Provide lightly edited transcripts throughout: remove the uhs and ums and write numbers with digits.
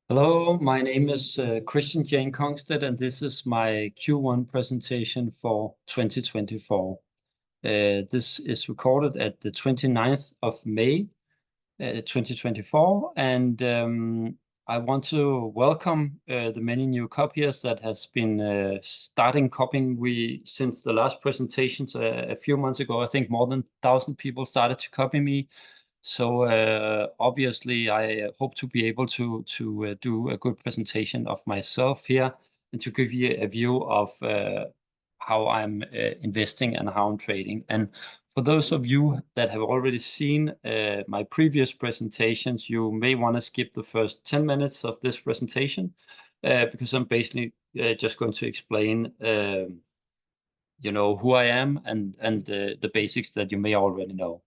Hello, my name is Christian Jane Kongstedt, and this is my Q1 presentation for 2024. This is recorded at the 29th of May, 2024, and I want to welcome the many new copiers that has been starting copying since the last presentations a few months ago. I think more than 1,000 people started to copy me. So obviously, I hope to be able to do a good presentation of myself here and to give you a view of how I'm investing and how I'm trading. And for those of you that have already seen my previous presentations, you may want to skip the first 10 minutes of this presentation because I'm basically just going to explain who I am and the basics that you may already know.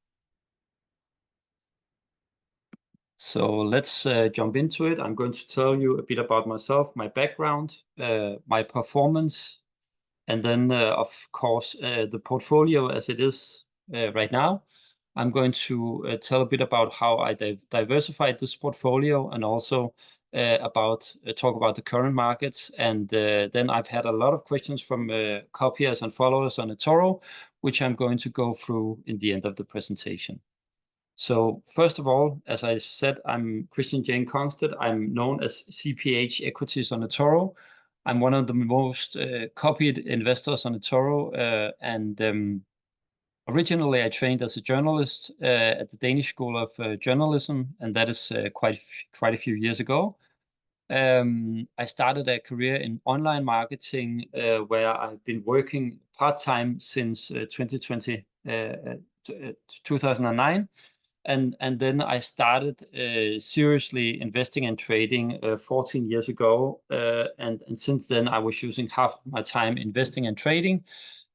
So let's jump into it. I'm going to tell you a bit about myself, my background, my performance, and then, of course, the portfolio as it is right now. I'm going to tell a bit about how I diversified this portfolio and also talk about the current markets. And then I've had a lot of questions from copiers and followers on eToro, which I'm going to go through in the end of the presentation. So first of all, as I said, I'm Christian Jane Kongstedt. I'm known as CPH Equities on eToro. I'm one of the most copied investors on eToro, and originally I trained as a journalist at the Danish School of Journalism, and that is quite a few years ago. I started a career in online marketing where I've been working part-time since 2009. And then I started seriously investing and trading 14 years ago. And since then, I was using half of my time investing and trading.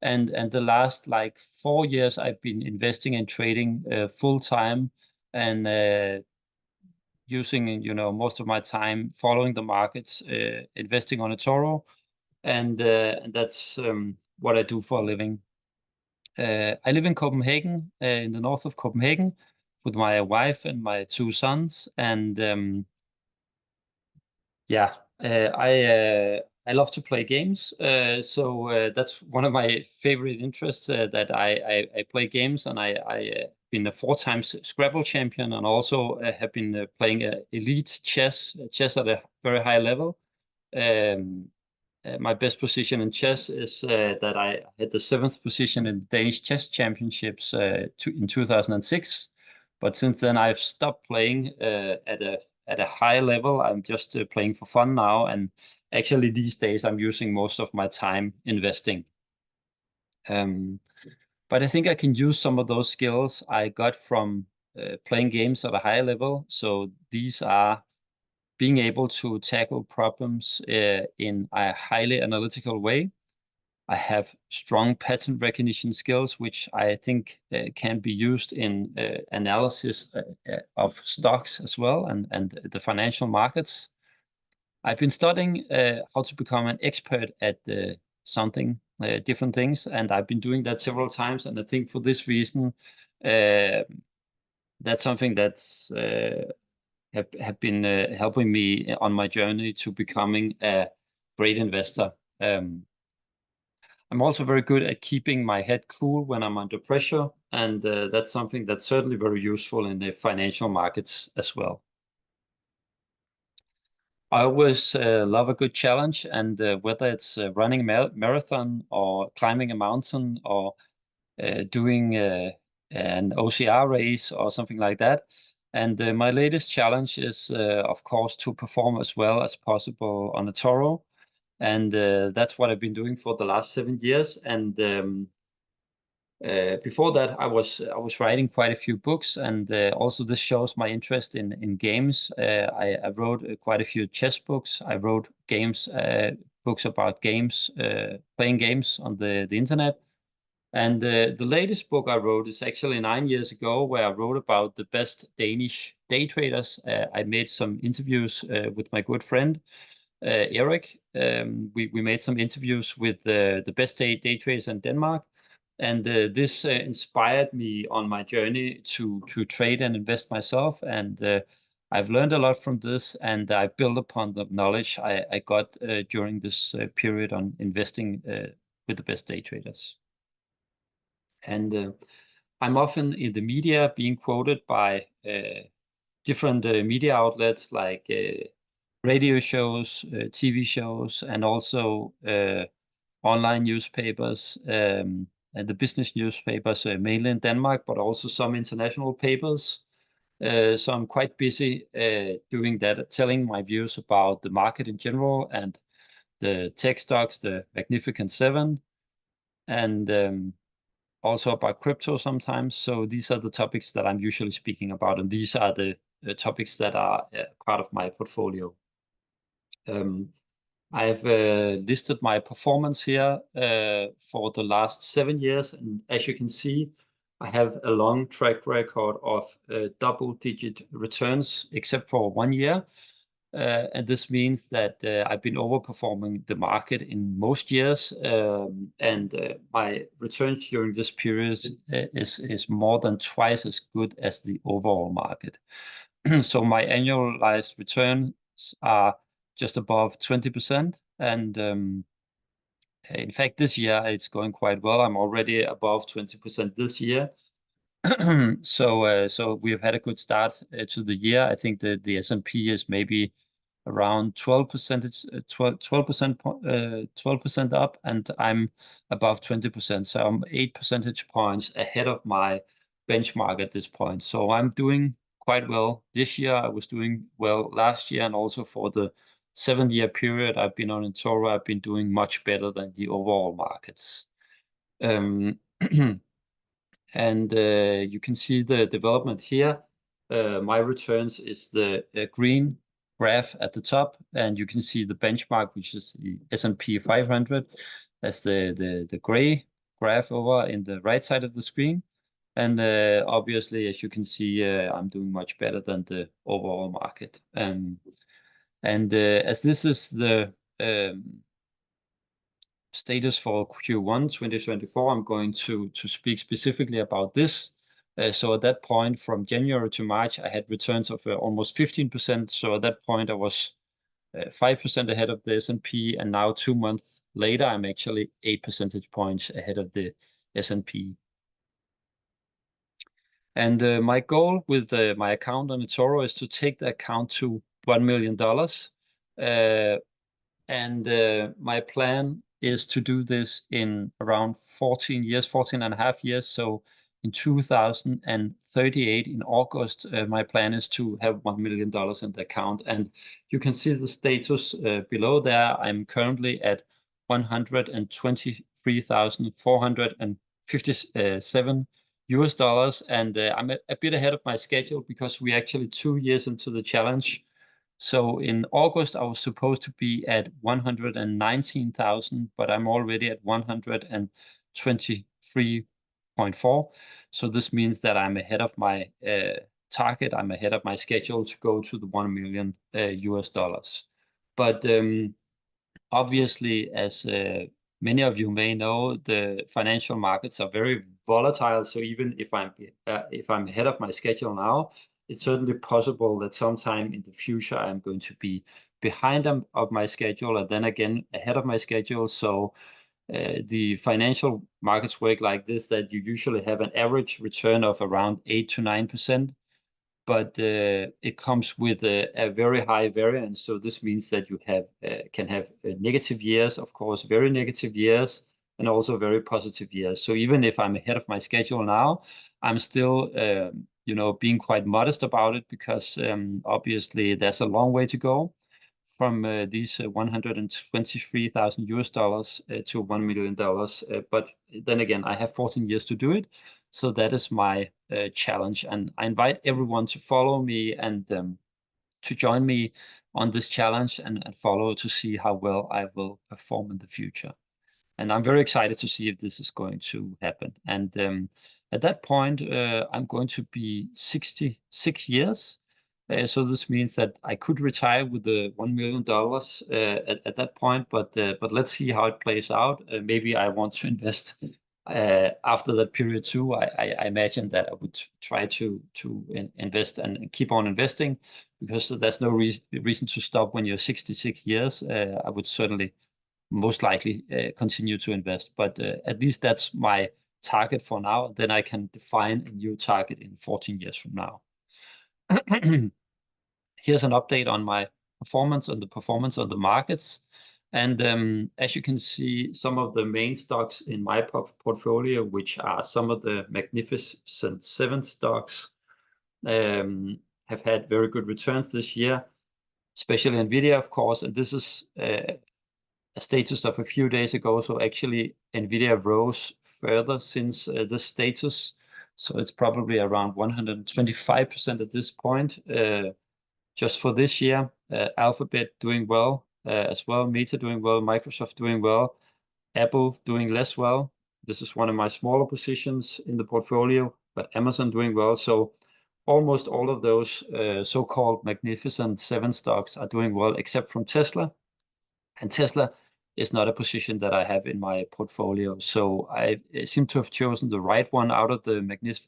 And the last 4 years, I've been investing and trading full time and using most of my time following the markets, investing on eToro. And that's what I do for a living. I live in Copenhagen, in the north of Copenhagen, with my wife and my 2 sons. And yeah, I love to play games. So that's one of my favorite interests, that I play games, and I been a 4 times Scrabble champion, and also have been playing elite chess at a very high level. My best position in chess is that I had the 7th position in the Danish Chess Championships in 2006. But since then, I've stopped playing at a high level. I'm just playing for fun now. And actually, these days, I'm using most of my time investing. But I think I can use some of those skills I got from playing games at a high level. So these are being able to tackle problems in a highly analytical way. I have strong pattern recognition skills, which I think can be used in analysis of stocks as well and the financial markets. I've been studying how to become an expert at different things, and I've been doing that several times. And I think for this reason, that's something that's have been helping me on my journey to becoming a great investor. I'm also very good at keeping my head cool when I'm under pressure, and that's something that's certainly very useful in the financial markets as well. I always love a good challenge, and whether it's running a marathon or climbing a mountain or doing an OCR race or something like that. And my latest challenge is, of course, to perform as well as possible on eToro. And that's what I've been doing for the last 7 years. And before that, I was writing quite a few books, and also this shows my interest in games. I wrote quite a few chess books. I wrote books about games, playing games on the internet. And the latest book I wrote is actually 9 years ago, where I wrote about the best Danish day traders. I made some interviews with my good friend, Erik. We made some interviews with the best day traders in Denmark. And this inspired me on my journey to trade and invest myself. And I've learned a lot from this, and I build upon the knowledge I got during this period on investing with the best day traders. And I'm often in the media being quoted by different media outlets like radio shows, TV shows, and also online newspapers, and the business newspapers, mainly in Denmark, but also some international papers. So I'm quite busy doing that, telling my views about the market in general and the tech stocks, the Magnificent Seven, and also about crypto sometimes. So these are the topics that I'm usually speaking about, and these are the topics that are part of my portfolio. I've listed my performance here for the last 7 years, and as you can see, I have a long track record of double-digit returns, except for 1 year. And this means that I've been overperforming the market in most years, and my returns during this period is more than twice as good as the overall market. So my annualized returns are just above 20%, and in fact, this year it's going quite well. I'm already above 20% this year. So we've had a good start to the year. I think that the S&P is maybe around 12% up, and I'm above 20%. So I'm 8 percentage points ahead of my benchmark at this point. So I'm doing quite well this year. I was doing well last year, and also for the 7-year period I've been on eToro, I've been doing much better than the overall markets. And you can see the development here. My returns is the green graph at the top, and you can see the benchmark, which is the S&P 500. That's the gray graph over in the right side of the screen. And obviously, as you can see, I'm doing much better than the overall market. And as this is the status for Q1 2024, I'm going to speak specifically about this. So at that point, from January to March, I had returns of almost 15%. So at that point, I was 5% ahead of the S&P, and now 2 months later, I'm actually 8 percentage points ahead of the S&P. And my goal with my account on eToro is to take the account to $1 million. And my plan is to do this in around 14 and a half years. So in 2038, in August, my plan is to have $1 million in the account. And you can see the status below there. I'm currently at $123,457 US, and I'm a bit ahead of my schedule because we're actually 2 years into the challenge. So in August, I was supposed to be at 119,000, but I'm already at 123.4. So this means that I'm ahead of my target. I'm ahead of my schedule to go to the 1 million US dollars. But obviously, as many of you may know, the financial markets are very volatile. So even if I'm ahead of my schedule now, it's certainly possible that sometime in the future I'm going to be behind of my schedule, and then again ahead of my schedule. So the financial markets work like this, that you usually have an average return of around 8 to 9%. But it comes with a very high variance. So this means that you can have negative years, of course, very negative years, and also very positive years. So even if I'm ahead of my schedule now, I'm still, being quite modest about it, because obviously there's a long way to go from these 123,000 US dollars to $1 million. But then again, I have 14 years to do it. So that is my challenge. And I invite everyone to follow me and to join me on this challenge and follow to see how well I will perform in the future. And I'm very excited to see if this is going to happen. And at that point, I'm going to be 66 years. So this means that I could retire with the $1 million at that point, but let's see how it plays out. Maybe I want to invest after that period too, I imagine that I would try to invest and keep on investing, because there's no reason to stop when you're 66 years. I would certainly most likely continue to invest, but at least that's my target for now. Then I can define a new target in 14 years from now. Here's an update on my performance and the performance of the markets. And as you can see, some of the main stocks in my portfolio, which are some of the Magnificent Seven stocks, have had very good returns this year, especially NVIDIA, of course. And this is a status of a few days ago. So actually, NVIDIA rose further since this status. So it's probably around 125% at this point. Just for this year, Alphabet doing well as well, Meta doing well, Microsoft doing well, Apple doing less well. This is one of my smaller positions in the portfolio, but Amazon doing well. So almost all of those so-called Magnificent Seven stocks are doing well, except from Tesla. And Tesla is not a position that I have in my portfolio. So I seem to have chosen the right one out of the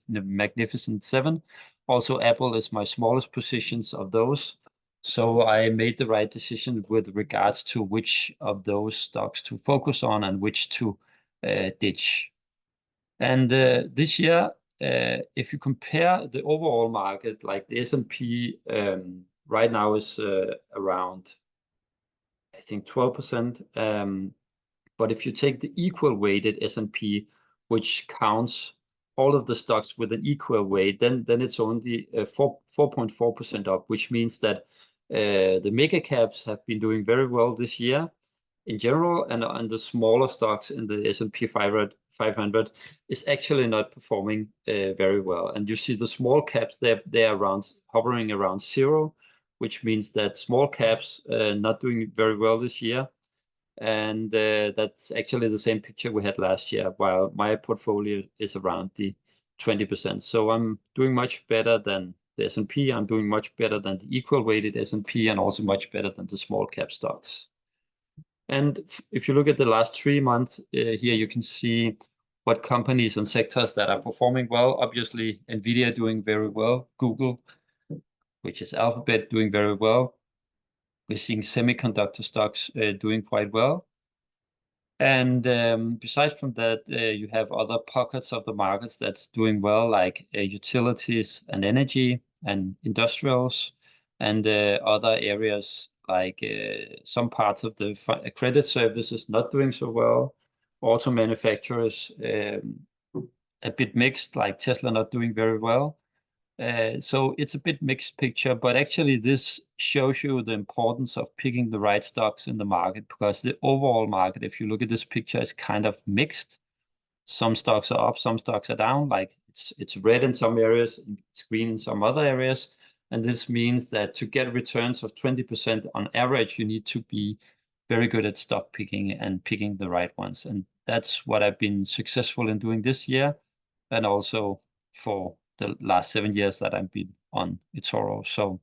Magnificent Seven. Also, Apple is my smallest positions of those. So I made the right decision with regards to which of those stocks to focus on and which to ditch. And this year, if you compare the overall market, like the S&P right now is around, I think, 12%. But if you take the equal weighted S&P, which counts all of the stocks with an equal weight, then it's only 4.4% up, which means that the mega caps have been doing very well this year in general, and the smaller stocks in the S&P 500 is actually not performing very well. And you see the small caps, they're around, hovering around zero, which means that small caps not doing very well this year. And that's actually the same picture we had last year, while my portfolio is around the 20%. So I'm doing much better than the S&P. I'm doing much better than the equal weighted S&P, and also much better than the small cap stocks. And if you look at the last 3 months, here you can see what companies and sectors that are performing well. Obviously, NVIDIA doing very well. Google, which is Alphabet, doing very well. We're seeing semiconductor stocks doing quite well. And besides from that, you have other pockets of the markets that's doing well, like utilities and energy and industrials, and other areas like some parts of the credit services not doing so well. Auto manufacturers, a bit mixed, like Tesla not doing very well. So it's a bit mixed picture, but actually this shows you the importance of picking the right stocks in the market, because the overall market, if you look at this picture, is kind of mixed. Some stocks are up, some stocks are down, like it's red in some areas, it's green in some other areas. And this means that to get returns of 20% on average, you need to be very good at stock picking and picking the right ones. And that's what I've been successful in doing this year, and also for the last 7 years that I've been on eToro. So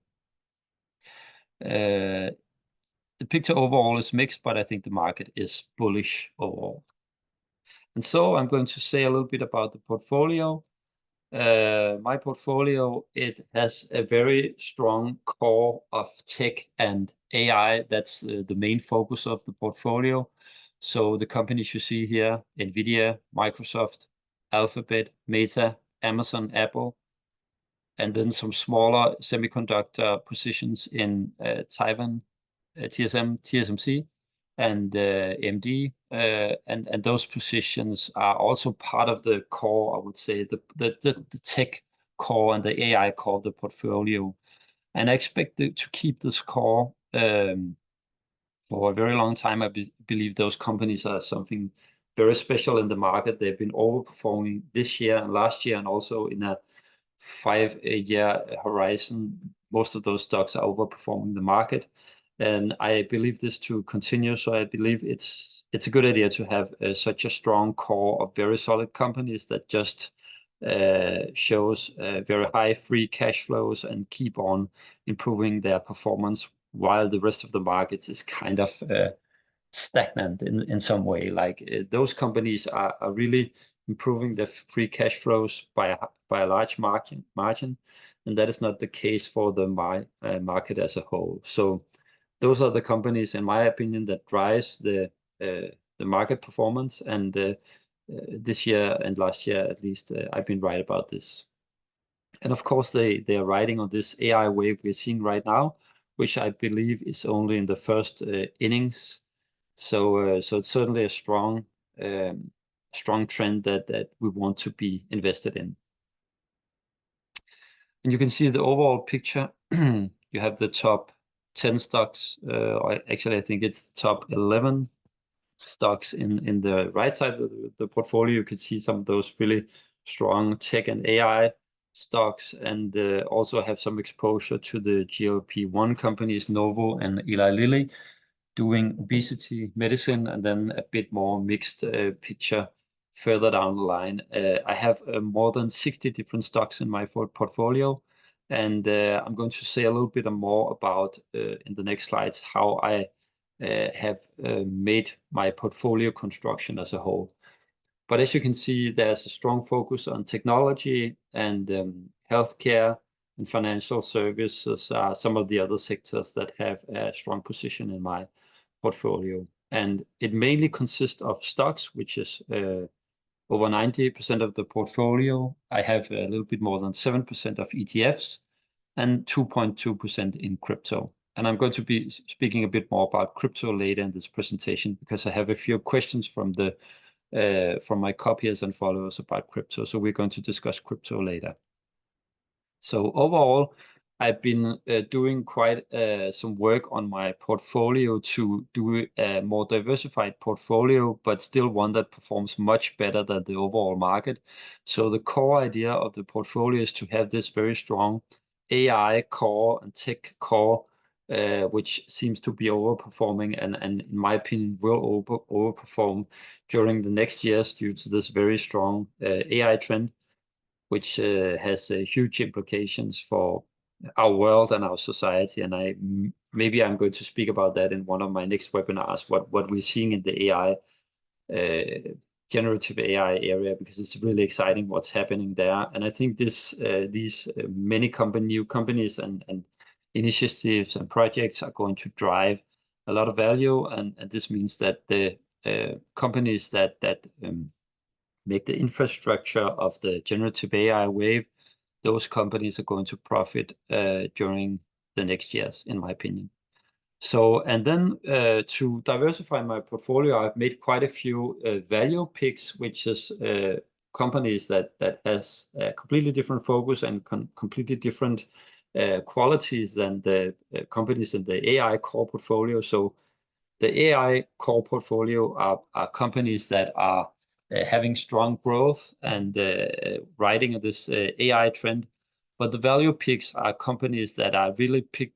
the picture overall is mixed, but I think the market is bullish overall. And so I'm going to say a little bit about the portfolio. My portfolio, it has a very strong core of tech and AI. That's the main focus of the portfolio. So the companies you see here, NVIDIA, Microsoft, Alphabet, Meta, Amazon, Apple, and then some smaller semiconductor positions in Taiwan, TSMC, and AMD, and those positions are also part of the core, I would say, the tech core and the AI core of the portfolio. And I expect to keep this core for a very long time. I believe those companies are something very special in the market. They've been overperforming this year and last year, and also in a 5-year horizon. Most of those stocks are overperforming the market, and I believe this to continue. So I believe it's a good idea to have such a strong core of very solid companies that just shows very high free cash flows and keep on improving their performance, while the rest of the markets is kind of stagnant in some way. Like those companies are really improving their free cash flows by a large margin, and that is not the case for the market as a whole. So those are the companies, in my opinion, that drives the market performance. And this year and last year, at least, I've been right about this. And of course, they are riding on this AI wave we're seeing right now, which I believe is only in the first innings. So it's certainly a strong trend that we want to be invested in. And you can see the overall picture. You have the top 10 stocks, or actually I think it's top 11 stocks in the right side of the portfolio. You can see some of those really strong tech and AI stocks, and also have some exposure to the GLP-1 companies, Novo and Eli Lilly, doing obesity medicine, and then a bit more mixed picture further down the line. I have more than 60 different stocks in my portfolio, and I'm going to say a little bit more about in the next slides how I have made my portfolio construction as a whole. But as you can see, there's a strong focus on technology, and healthcare and financial services are some of the other sectors that have a strong position in my portfolio. And it mainly consists of stocks, which is over 90% of the portfolio. I have a little bit more than 7% of ETFs and 2.2% in crypto. And I'm going to be speaking a bit more about crypto later in this presentation, because I have a few questions from my copiers and followers about crypto. So we're going to discuss crypto later. So overall, I've been doing quite some work on my portfolio to do a more diversified portfolio, but still one that performs much better than the overall market. So the core idea of the portfolio is to have this very strong AI core and tech core, which seems to be overperforming, and in my opinion will overperform during the next years due to this very strong AI trend, which has huge implications for our world and our society. And maybe I'm going to speak about that in one of my next webinars, what we're seeing in the AI, generative AI area, because it's really exciting what's happening there. And I think these many new companies and initiatives and projects are going to drive a lot of value, and this means that the companies that make the infrastructure of the generative AI wave, those companies are going to profit during the next years, in my opinion. So, and then to diversify my portfolio, I've made quite a few value picks, which is companies that has a completely different focus and completely different qualities than the companies in the AI core portfolio. So the AI core portfolio are companies that are having strong growth and riding this AI trend. But the value picks are companies that are really picked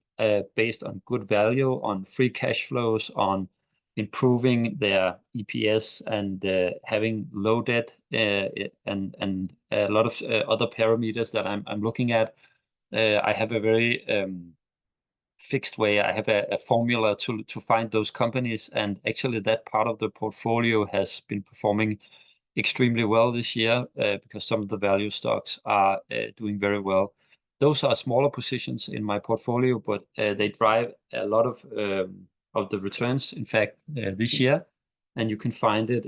based on good value, on free cash flows, on improving their EPS, and having low debt, and a lot of other parameters that I'm looking at. I have a very fixed way. I have a formula to find those companies, and actually that part of the portfolio has been performing extremely well this year because some of the value stocks are doing very well. Those are smaller positions in my portfolio, but they drive a lot of the returns, in fact, this year. And you can find it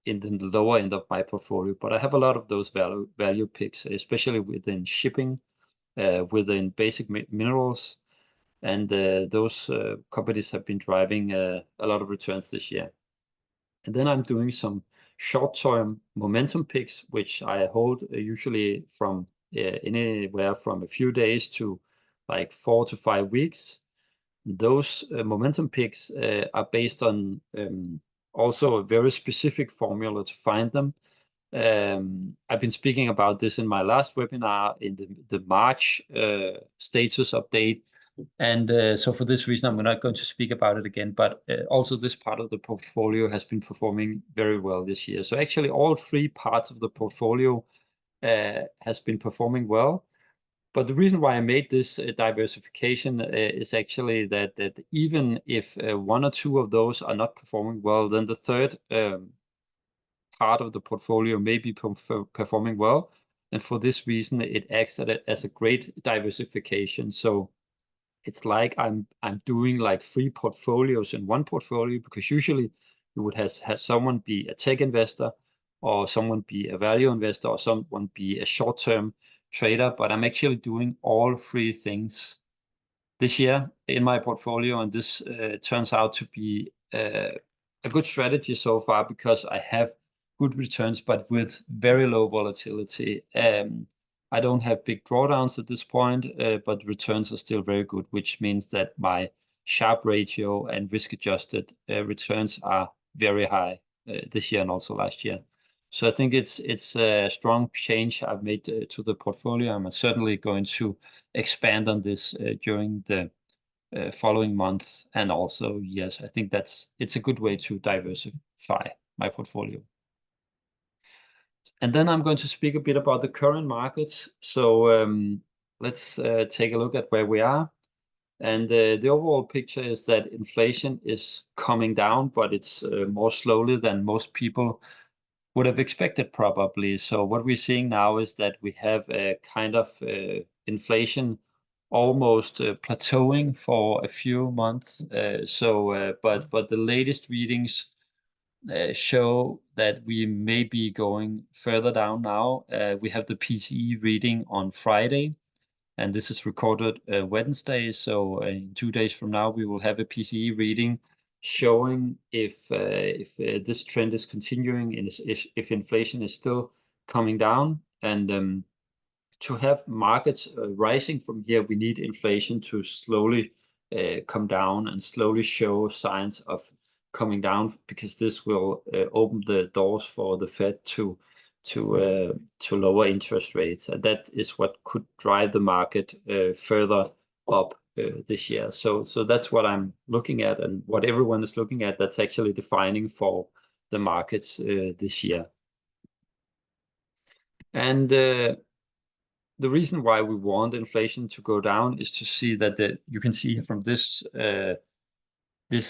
in the lower end of my portfolio. But I have a lot of those value picks, especially within shipping, within basic minerals, and those companies have been driving a lot of returns this year. And then I'm doing some short-term momentum picks, which I hold usually from anywhere from a few days to like 4 to 5 weeks. Those momentum picks are based on also a very specific formula to find them. I've been speaking about this in my last webinar in the March status update. And so for this reason, I'm not going to speak about it again, but also this part of the portfolio has been performing very well this year. So actually all three parts of the portfolio has been performing well. But the reason why I made this diversification is actually that even if one or two of those are not performing well, then the third part of the portfolio may be performing well, and for this reason, it acts as a great diversification. So it's like I'm doing like 3 portfolios in one portfolio, because usually you would have someone be a tech investor, or someone be a value investor, or someone be a short-term trader. But I'm actually doing all 3 things this year in my portfolio, and this turns out to be a good strategy so far, because I have good returns, but with very low volatility. I don't have big drawdowns at this point, but returns are still very good, which means that my Sharpe ratio and risk-adjusted returns are very high this year and also last year. So I think it's a strong change I've made to the portfolio. I'm certainly going to expand on this during the following month and also years. I think it's a good way to diversify my portfolio. And then I'm going to speak a bit about the current markets. So let's take a look at where we are. And the overall picture is that inflation is coming down, but it's more slowly than most people would have expected, probably. So what we're seeing now is that we have a kind of inflation almost plateauing for a few months. But the latest readings show that we may be going further down now. We have the PCE reading on Friday, and this is recorded Wednesday. So in 2 days from now, we will have a PCE reading showing if this trend is continuing and if inflation is still coming down. And to have markets rising from here, we need inflation to slowly come down and slowly show signs of coming down, because this will open the doors for the Fed to lower interest rates, and that is what could drive the market further up this year. So that's what I'm looking at, and what everyone is looking at. That's actually defining for the markets this year. And the reason why we want inflation to go down is to see that you can see from this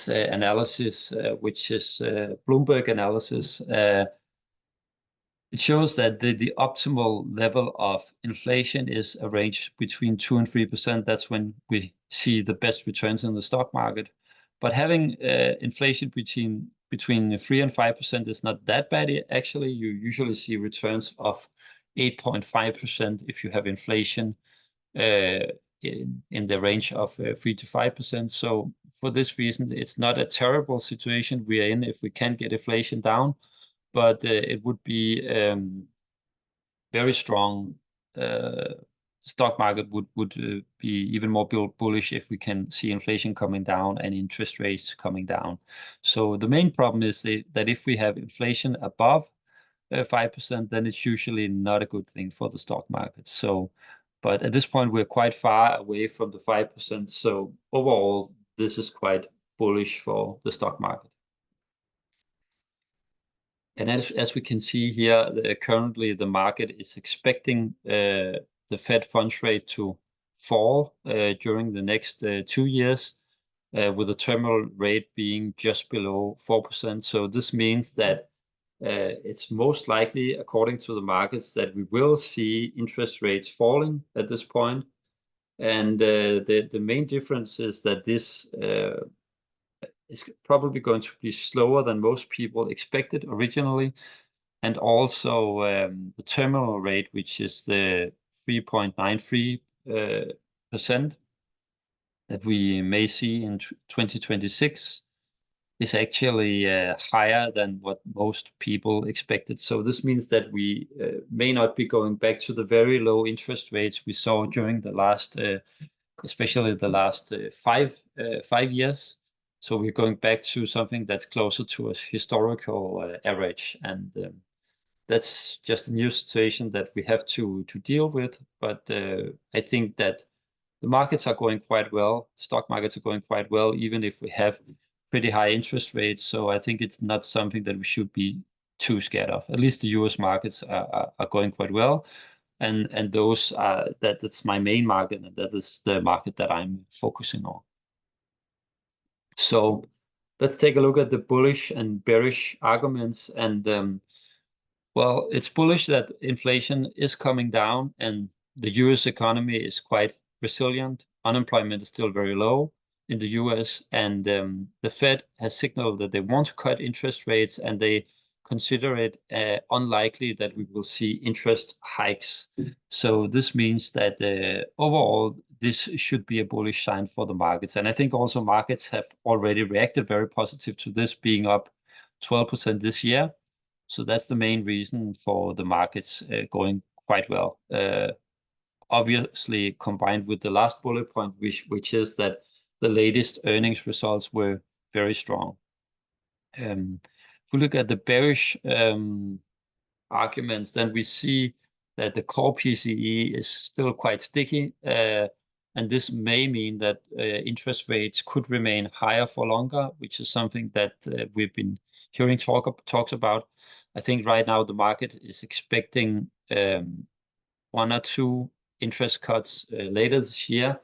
analysis, which is Bloomberg analysis. It shows that the optimal level of inflation is a range between 2 and 3%. That's when we see the best returns in the stock market. But having inflation between 3 and 5% is not that bad. Actually, you usually see returns of 8.5% if you have inflation in the range of 3 to 5%. So for this reason, it's not a terrible situation we are in if we can get inflation down, but it would be very strong. Stock market would be even more bullish if we can see inflation coming down and interest rates coming down. So the main problem is that if we have inflation above 5%, then it's usually not a good thing for the stock market. So, but at this point, we're quite far away from the 5%. So overall, this is quite bullish for the stock market. And as we can see here, currently the market is expecting the Fed funds rate to fall during the next 2 years, with the terminal rate being just below 4%. So this means that it's most likely, according to the markets, that we will see interest rates falling at this point. And the main difference is that this is probably going to be slower than most people expected originally. And also the terminal rate, which is the 3.93% that we may see in 2026, is actually higher than what most people expected. So this means that we may not be going back to the very low interest rates we saw during the last, especially the last 5 years. So we're going back to something that's closer to a historical average, and that's just a new situation that we have to deal with. But I think that the markets are going quite well. Stock markets are going quite well, even if we have pretty high interest rates. So I think it's not something that we should be too scared of. At least the US markets are going quite well. And that's my main market, and that is the market that I'm focusing on. So let's take a look at the bullish and bearish arguments. And Well, it's bullish that inflation is coming down and the US economy is quite resilient. Unemployment is still very low in the US, and the Fed has signaled that they want to cut interest rates, and they consider it unlikely that we will see interest hikes. So this means that overall, this should be a bullish sign for the markets. And I think also markets have already reacted very positive to this, being up 12% this year. So that's the main reason for the markets going quite well. Obviously, combined with the last bullet point, which is that the latest earnings results were very strong. If we look at the bearish arguments, then we see that the core PCE is still quite sticky, and this may mean that interest rates could remain higher for longer, which is something that we've been hearing talks about. I think right now the market is expecting one or two interest cuts later this year,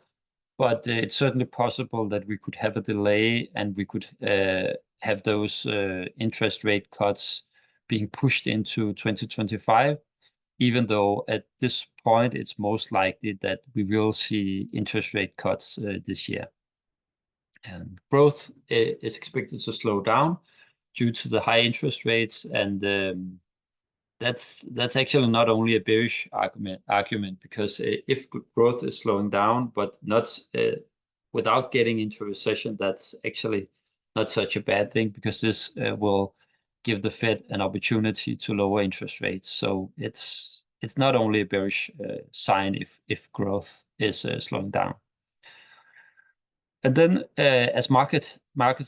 but it's certainly possible that we could have a delay and we could have those interest rate cuts being pushed into 2025, even though at this point it's most likely that we will see interest rate cuts this year. And growth is expected to slow down due to the high interest rates, and that's actually not only a bearish argument because if growth is slowing down, but not without getting into recession, that's actually not such a bad thing because this will give the Fed an opportunity to lower interest rates. So it's not only a bearish sign if growth is slowing down. And then as markets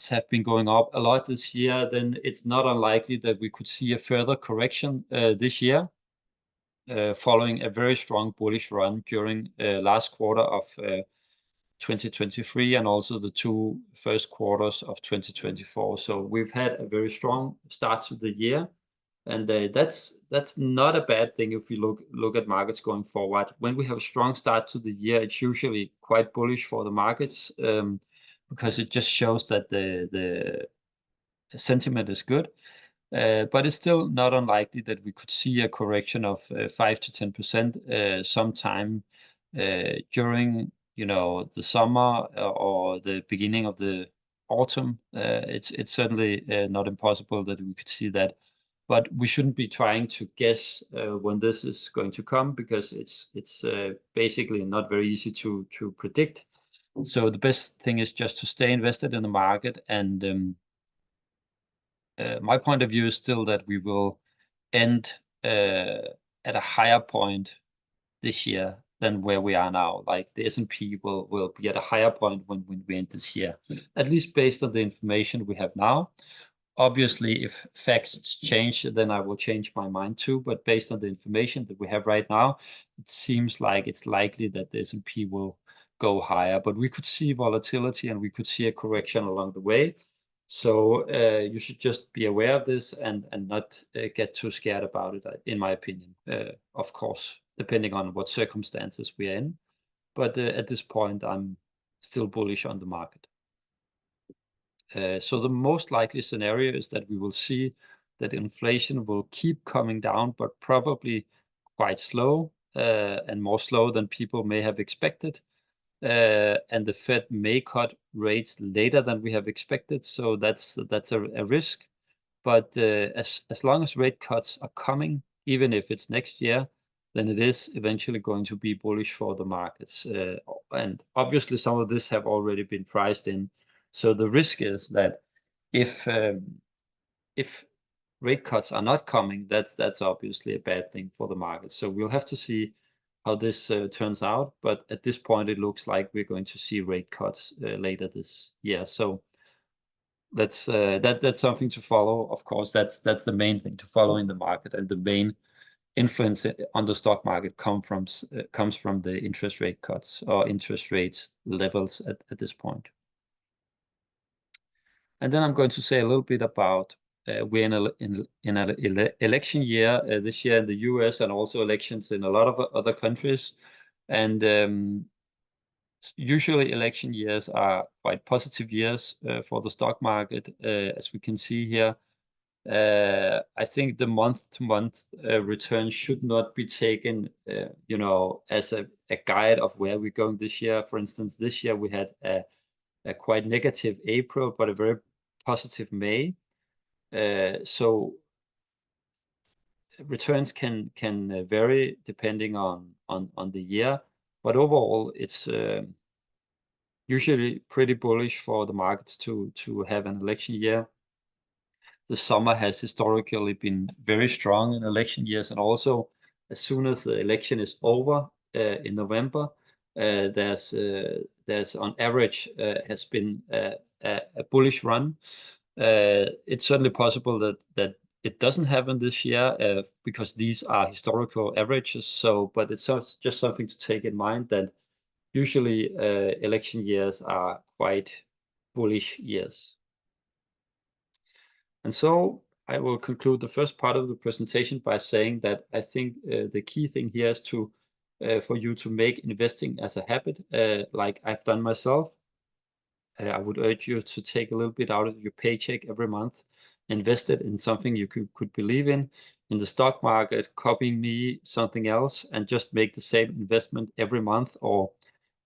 have been going up a lot this year, then it's not unlikely that we could see a further correction this year, following a very strong bullish run during last quarter of 2023 and also the two first quarters of 2024. So we've had a very strong start to the year, and that's not a bad thing if we look at markets going forward. When we have a strong start to the year, it's usually quite bullish for the markets because it just shows that the sentiment is good. But it's still not unlikely that we could see a correction of 5 to 10% sometime during the summer or the beginning of the autumn. It's certainly not impossible that we could see that. But we shouldn't be trying to guess when this is going to come because it's basically not very easy to predict. So the best thing is just to stay invested in the market. And my point of view is still that we will end at a higher point this year than where we are now. Like the S&P will be at a higher point when we end this year, at least based on the information we have now. Obviously, if facts change, then I will change my mind too. But based on the information that we have right now, it seems like it's likely that the S&P will go higher. But we could see volatility and we could see a correction along the way. So you should just be aware of this and not get too scared about it, in my opinion, of course, depending on what circumstances we are in. But at this point, I'm still bullish on the market. So the most likely scenario is that we will see that inflation will keep coming down, but probably quite slow and more slow than people may have expected. And the Fed may cut rates later than we have expected. So that's a risk. But as long as rate cuts are coming, even if it's next year, then it is eventually going to be bullish for the markets. And obviously, some of this have already been priced in. So the risk is that if rate cuts are not coming, that's obviously a bad thing for the market. So we'll have to see how this turns out. But at this point, it looks like we're going to see rate cuts later this year. So that's something to follow. Of course, that's the main thing to follow in the market, and the main influence on the stock market comes from the interest rate cuts or interest rates levels at this point. And then I'm going to say a little bit about we're in an election year this year in the US and also elections in a lot of other countries. And usually election years are quite positive years for the stock market, as we can see here. I think the month-to-month return should not be taken, as a guide of where we're going this year. For instance, this year we had a quite negative April, but a very positive May. So returns can vary depending on the year, but overall, it's usually pretty bullish for the markets to have an election year. The summer has historically been very strong in election years, and also as soon as the election is over in November, there's on average has been a bullish run. It's certainly possible that it doesn't happen this year because these are historical averages. So, but it's just something to take in mind that usually election years are quite bullish years. And so I will conclude the first part of the presentation by saying that I think the key thing here is for you to make investing as a habit, like I've done myself. I would urge you to take a little bit out of your paycheck every month, invest it in something you could believe in the stock market, copying me something else, and just make the same investment every month or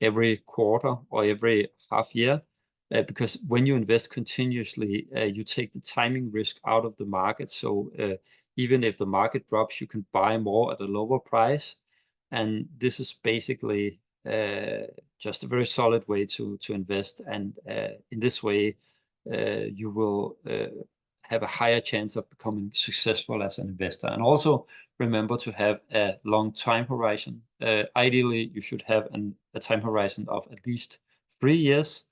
every quarter or every half year. Because when you invest continuously, you take the timing risk out of the market. So even if the market drops, you can buy more at a lower price. And this is basically just a very solid way to invest. And in this way, you will have a higher chance of becoming successful as an investor. And also remember to have a long time horizon. Ideally, you should have a time horizon of at least 3 years.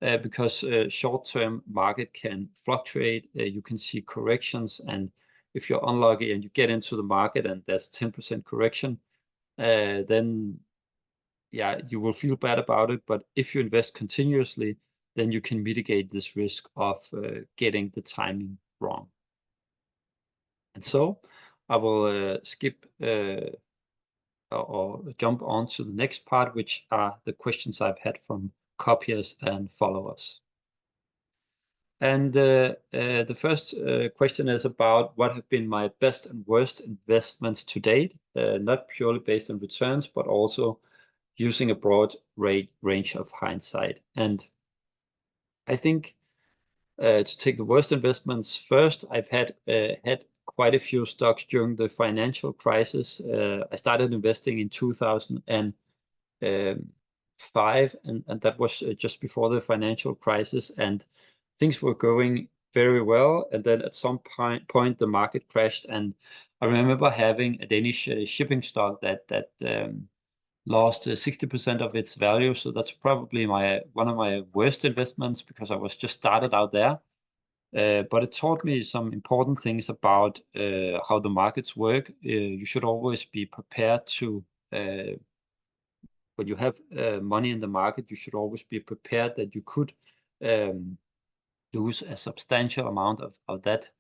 Because short-term market can fluctuate. You can see corrections, and if you're unlucky and you get into the market and there's 10% correction, then yeah, you will feel bad about it. But if you invest continuously, then you can mitigate this risk of getting the timing wrong. And so I will skip or jump on to the next part, which are the questions I've had from copiers and followers. And the first question is about what have been my best and worst investments to date, not purely based on returns, but also using a broad range of hindsight. And I think to take the worst investments first, I've had quite a few stocks during the financial crisis. I started investing in 2005, and that was just before the financial crisis, and things were going very well. And then at some point the market crashed, and I remember having a Danish shipping stock that lost 60% of its value. So that's probably one of my worst investments because I was just started out there. But it taught me some important things about how the markets work. You should always be prepared to when you have money in the market, you should always be prepared that you could lose a substantial amount of that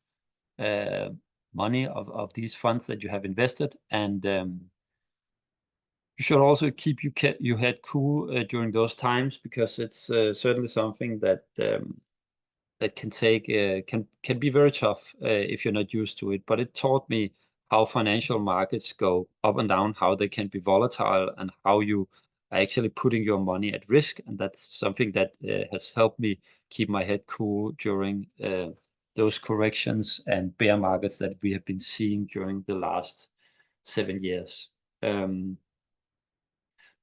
money of these funds that you have invested. And you should also keep your head cool during those times, because it's certainly something that that can be very tough if you're not used to it. But it taught me how financial markets go up and down, how they can be volatile, and how you are actually putting your money at risk. And that's something that has helped me keep my head cool during those corrections and bear markets that we have been seeing during the last 7 years.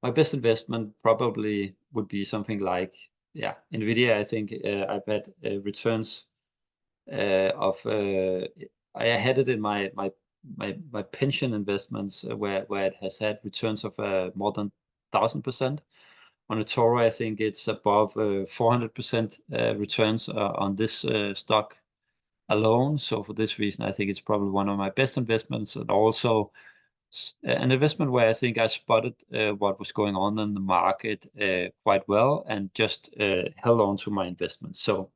My best investment probably would be something like, yeah, Nvidia. I think I've had returns of I had it in my pension investments where it has had returns of more than 1,000%. On eToro, I think it's above 400% returns on this stock alone. So for this reason, I think it's probably one of my best investments, and also an investment where I think I spotted what was going on in the market quite well and just held on to my investment. So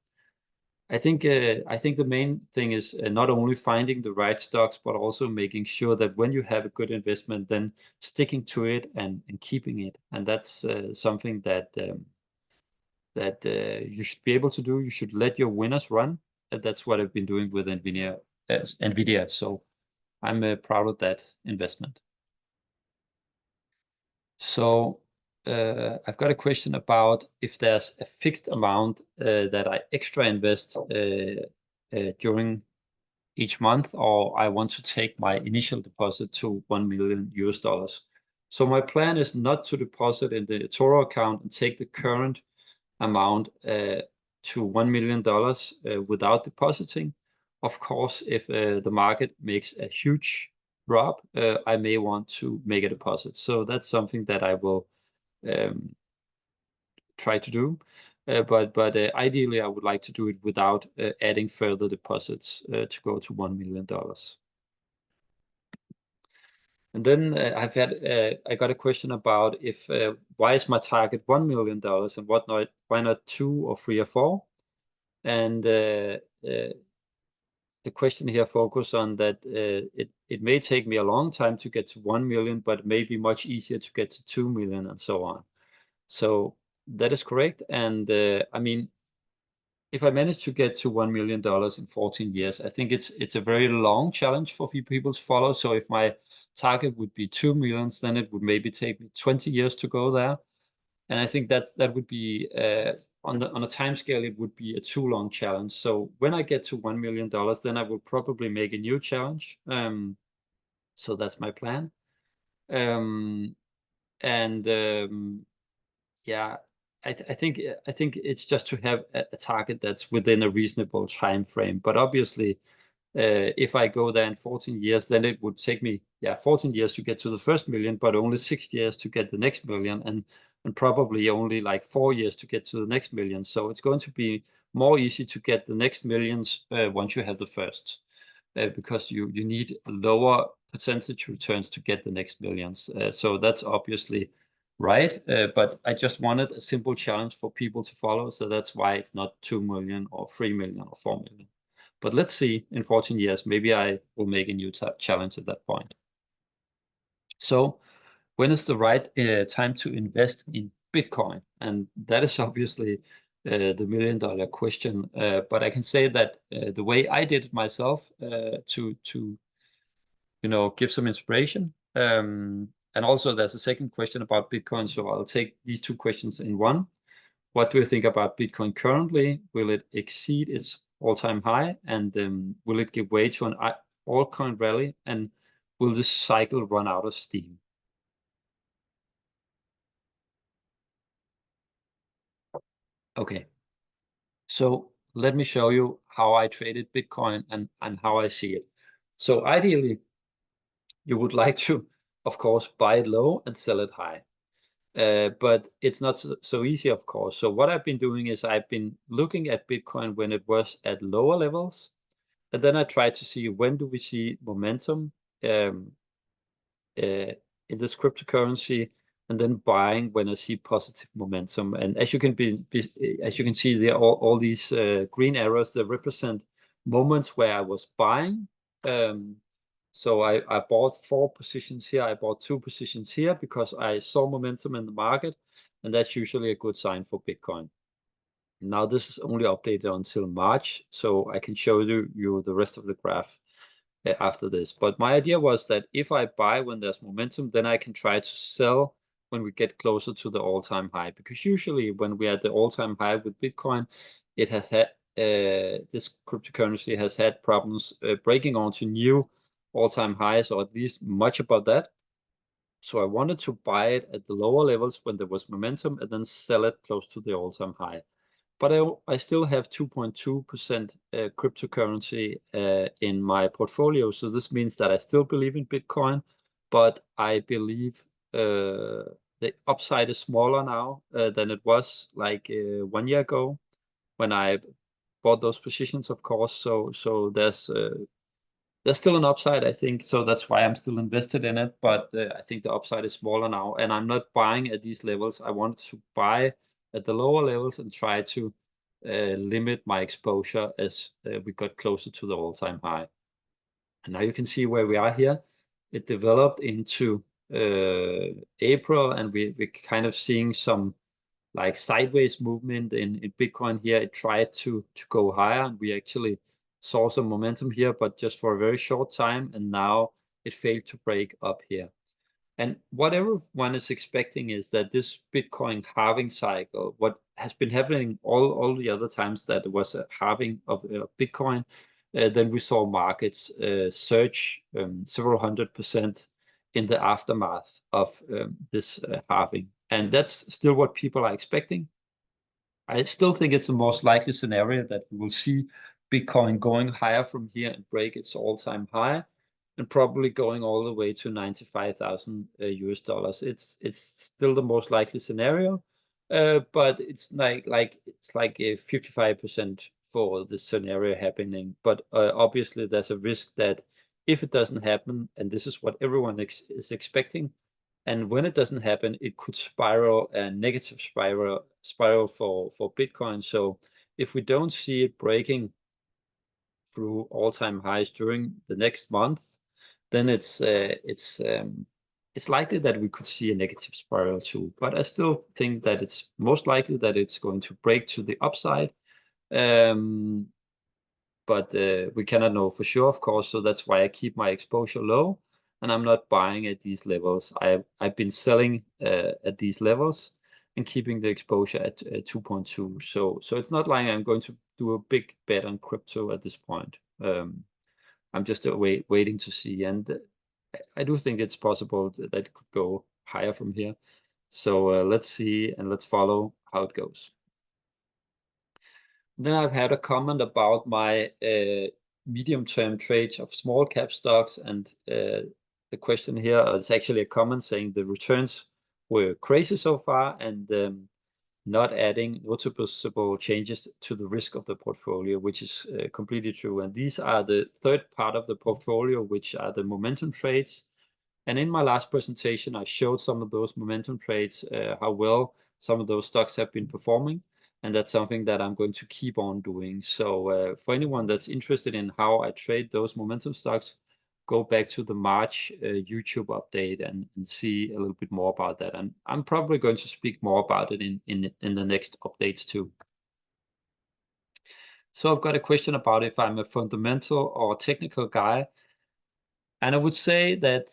I think the main thing is not only finding the right stocks, but also making sure that when you have a good investment, then sticking to it and keeping it. And that's something that you should be able to do. You should let your winners run. And that's what I've been doing with Nvidia NVIDIA. So I'm proud of that investment. So I've got a question about if there's a fixed amount that I extra invest during each month, or I want to take my initial deposit to 1 million US dollars. So my plan is not to deposit in the Toro account and take the current amount to $1 million without depositing. Of course, if the market makes a huge drop, I may want to make a deposit. So that's something that I will try to do. But ideally, I would like to do it without adding further deposits to go to $1 million. And then I got a question about if why is my target $1 million and why not 2 or 3 or 4? And the question here focus on that it may take me a long time to get to 1 million, but it may be much easier to get to 2 million and so on. So that is correct. And I mean, if I manage to get to $1 million in 14 years, I think it's a very long challenge for people to follow. So if my target would be 2 millions, then it would maybe take me 20 years to go there. And I think that would be on a time scale, it would be a too long challenge. So when I get to $1 million, then I will probably make a new challenge. So that's my plan. Yeah, I think it's just to have a target that's within a reasonable time frame. But obviously, if I go there in 14 years, then it would take me 14 years to get to the first million, but only 6 years to get the next million, and probably only like 4 years to get to the next million. So it's going to be more easy to get the next millions once you have the first, because you need lower percentage returns to get the next millions. So that's obviously right. But I just wanted a simple challenge for people to follow. So that's why it's not 2 million or 3 million or 4 million. But let's see, in 14 years, maybe I will make a new challenge at that point. So when is the right time to invest in Bitcoin? And that is obviously the million-dollar question. But I can say that the way I did it myself to give some inspiration. And also there's a second question about Bitcoin. So I'll take these two questions in one. What do you think about Bitcoin currently? Will it exceed its all-time high? And will it give way to an altcoin rally? And will this cycle run out of steam? Okay, so let me show you how I traded Bitcoin and how I see it. So ideally, you would like to, of course, buy it low and sell it high. But it's not so easy, of course. So what I've been doing is I've been looking at Bitcoin when it was at lower levels, and then I try to see when do we see momentum um, in this cryptocurrency, and then buying when I see positive momentum. And as you can as you can see there, all these green arrows that represent moments where I was buying. So I bought 4 positions here. I bought 2 positions here because I saw momentum in the market, and that's usually a good sign for Bitcoin. Now this is only updated until March, so I can show you the rest of the graph after this. But my idea was that if I buy when there's momentum, then I can try to sell when we get closer to the all-time high. Because usually when we're at the all-time high with Bitcoin, it has had this cryptocurrency has had problems breaking onto new all-time highs, or at least much above that. So I wanted to buy it at the lower levels when there was momentum and then sell it close to the all-time high. But I still have 2.2% cryptocurrency in my portfolio. So this means that I still believe in Bitcoin, but I believe the upside is smaller now than it was like 1 year ago when I bought those positions, of course. So there's still an upside, I think. So that's why I'm still invested in it. But I think the upside is smaller now, and I'm not buying at these levels. I want to buy at the lower levels and try to limit my exposure as we got closer to the all-time high. And now you can see where we are here. It developed into April, and we're kind of seeing some like sideways movement in Bitcoin here. It tried to go higher, and we actually saw some momentum here, but just for a very short time, and now it failed to break up here. And what everyone is expecting is that this Bitcoin halving cycle, what has been happening all the other times that there was a halving of Bitcoin, then we saw markets surge several 100% in the aftermath of this halving. And that's still what people are expecting. I still think it's the most likely scenario that we will see Bitcoin going higher from here and break its all-time high, and probably going all the way to 95,000 US dollars. It's still the most likely scenario, but it's like a 55% for the scenario happening. But obviously, there's a risk that if it doesn't happen, and this is what everyone is expecting, and when it doesn't happen, it could spiral a negative spiral for Bitcoin. So if we don't see it breaking through all-time highs during the next month, then it's likely that we could see a negative spiral too. But I still think that it's most likely that it's going to break to the upside. But we cannot know for sure, of course, so that's why I keep my exposure low, and I'm not buying at these levels. I've been selling at these levels and keeping the exposure at 2.2. So it's not like I'm going to do a big bet on crypto at this point. I'm just waiting to see, and I do think it's possible that it could go higher from here. So let's see, and let's follow how it goes. Then I've had a comment about my medium-term trades of small cap stocks, and the question here is actually a comment saying the returns were crazy so far, and not adding noticeable changes to the risk of the portfolio, which is completely true. And these are the third part of the portfolio, which are the momentum trades. And in my last presentation, I showed some of those momentum trades, how well some of those stocks have been performing. And that's something that I'm going to keep on doing. So for anyone that's interested in how I trade those momentum stocks, go back to the March YouTube update and see a little bit more about that. And I'm probably going to speak more about it in the next updates too. So I've got a question about if I'm a fundamental or technical guy. And I would say that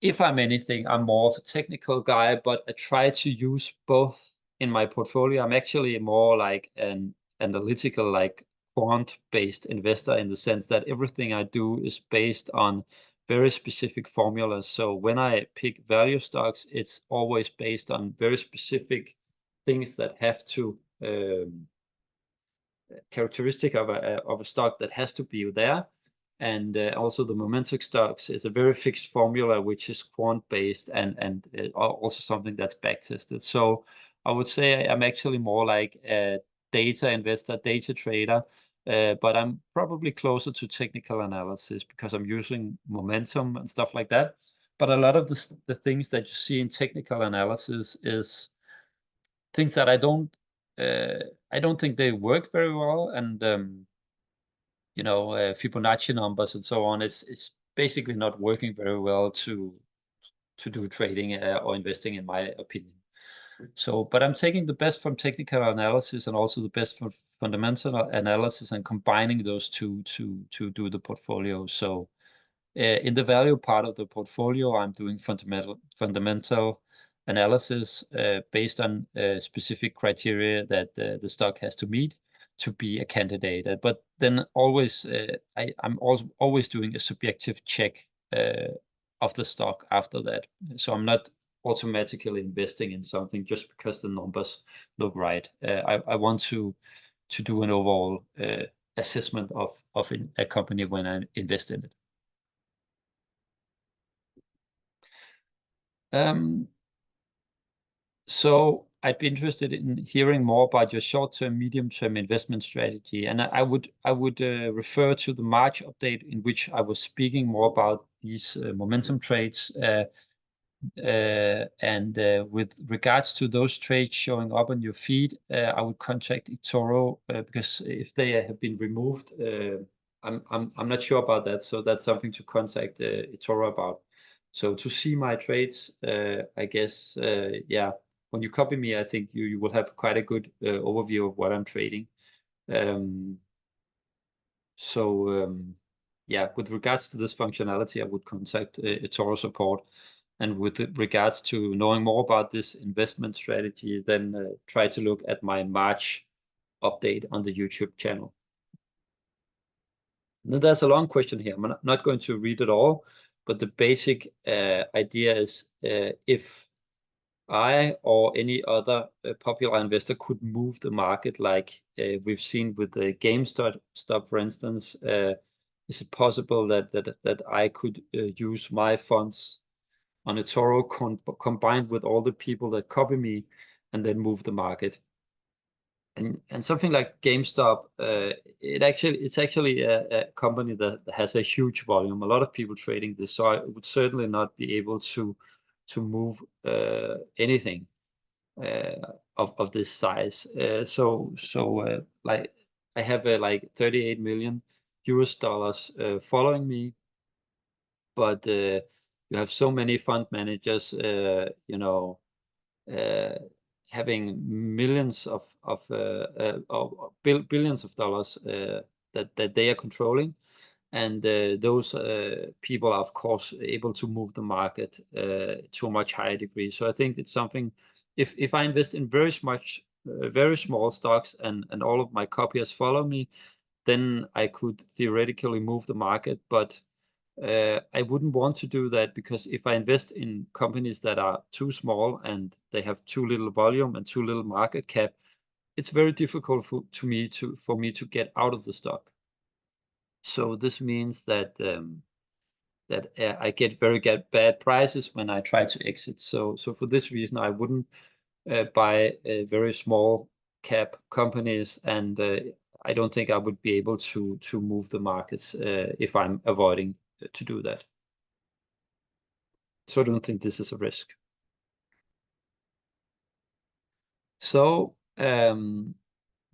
if I'm anything, I'm more of a technical guy, but I try to use both in my portfolio. I'm actually more like an analytical, like quant-based investor, in the sense that everything I do is based on very specific formulas. So when I pick value stocks, it's always based on very specific things that have to characteristic of a stock that has to be there. And also the momentum stocks is a very fixed formula, which is quant-based and also something that's back-tested. So I would say I'm actually more like a data investor, data trader, but I'm probably closer to technical analysis because I'm using momentum and stuff like that. But a lot of the things that you see in technical analysis is things that I don't think they work very well, and Fibonacci numbers and so on. It's basically not working very well to do trading or investing, in my opinion. So, but I'm taking the best from technical analysis and also the best from fundamental analysis and combining those two to do the portfolio. So, in the value part of the portfolio, I'm doing fundamental analysis based on specific criteria that the stock has to meet to be a candidate. But then always, I'm also always doing a subjective check of the stock after that. So I'm not automatically investing in something just because the numbers look right. I want to do an overall assessment of a company when I invest in it. So I'd be interested in hearing more about your short-term, medium-term investment strategy, and I would refer to the March update in which I was speaking more about these momentum trades. With regards to those trades showing up on your feed, I would contact eToro because if they have been removed, I'm not sure about that. So that's something to contact eToro about. So to see my trades, I guess, yeah, when you copy me, I think you will have quite a good overview of what I'm trading. Yeah, with regards to this functionality, I would contact eToro support. And with regards to knowing more about this investment strategy, then try to look at my March update on the YouTube channel. Now, there's a long question here. I'm not going to read it all, but the basic idea is if I or any other popular investor could move the market like we've seen with the GameStop, for instance, is it possible that I could use my funds on eToro combined with all the people that copy me and then move the market? And something like GameStop, it's actually a company that has a huge volume, a lot of people trading this. So I would certainly not be able to move anything of this size. Like I have like 38 million US dollars following me, but you have so many fund managers, uh, having millions of billions of dollars that they are controlling, and those people are of course able to move the market to a much higher degree. So I think it's something. If I invest in very small stocks and all of my copiers follow me, then I could theoretically move the market, but I wouldn't want to do that, because if I invest in companies that are too small and they have too little volume and too little market cap, it's very difficult for me to get out of the stock. So this means that I get very bad prices when I try to exit. So for this reason, I wouldn't buy very small cap companies, and I don't think I would be able to move the markets if I'm avoiding to do that. So I don't think this is a risk. So then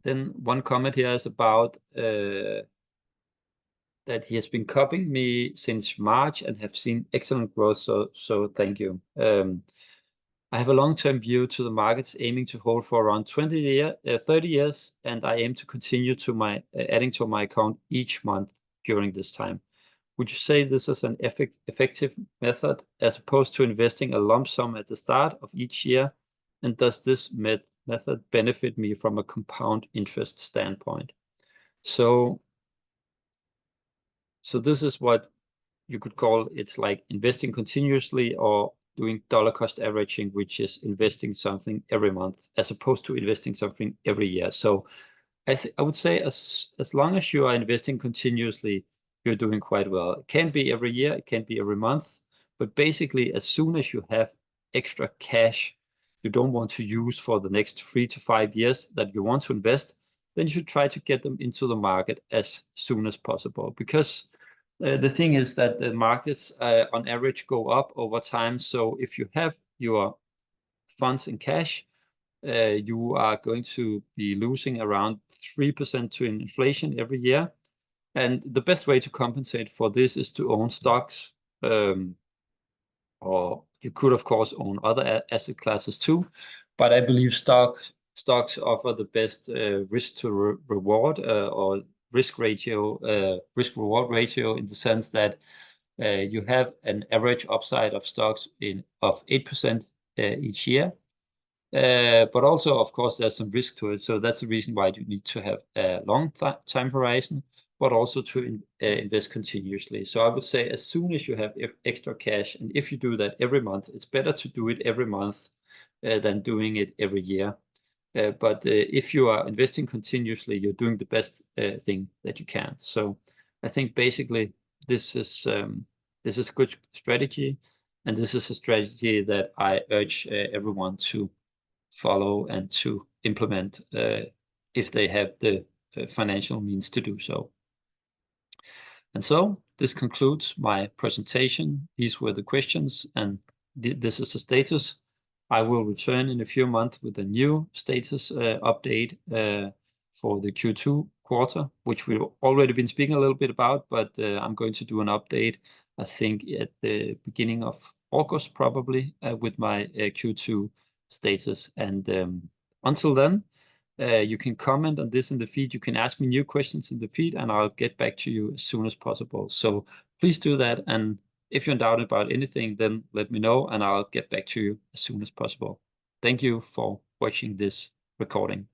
one comment here is about that he has been copying me since March and have seen excellent growth. So thank you. I have a long-term view to the markets, aiming to hold for around 30 years, and I aim to continue to adding to my account each month during this time. Would you say this is an effective method as opposed to investing a lump sum at the start of each year? And does this method benefit me from a compound interest standpoint? So this is what you could call, it's like investing continuously or doing dollar cost averaging, which is investing something every month as opposed to investing something every year. So I would say as long as you are investing continuously, you're doing quite well. It can be every year, it can be every month, but basically as soon as you have extra cash you don't want to use for the next 3 to 5 years that you want to invest, then you should try to get them into the market as soon as possible. Because the thing is that the markets on average go up over time. So if you have your funds in cash, you are going to be losing around 3% to inflation every year. And the best way to compensate for this is to own stocks. Or you could, of course, own other asset classes too. But I believe stocks offer the best risk to reward or risk reward ratio, in the sense that you have an average upside of stocks of 8% each year. But also, of course, there's some risk to it. So that's the reason why you need to have a long time horizon, but also to invest continuously. So I would say as soon as you have extra cash, and if you do that every month, it's better to do it every month than doing it every year. But if you are investing continuously, you're doing the best thing that you can. So I think basically this is a good strategy, and this is a strategy that I urge everyone to follow and to implement if they have the financial means to do so. And so this concludes my presentation. These were the questions, and this is the status. I will return in a few months with a new status update for the Q2 quarter, which we've already been speaking a little bit about, but I'm going to do an update, I think, at the beginning of August, probably, with my Q2 status. And until then, You can comment on this in the feed. You can ask me new questions in the feed, and I'll get back to you as soon as possible. So please do that. And if you're in doubt about anything, then let me know, and I'll get back to you as soon as possible. Thank you for watching this recording.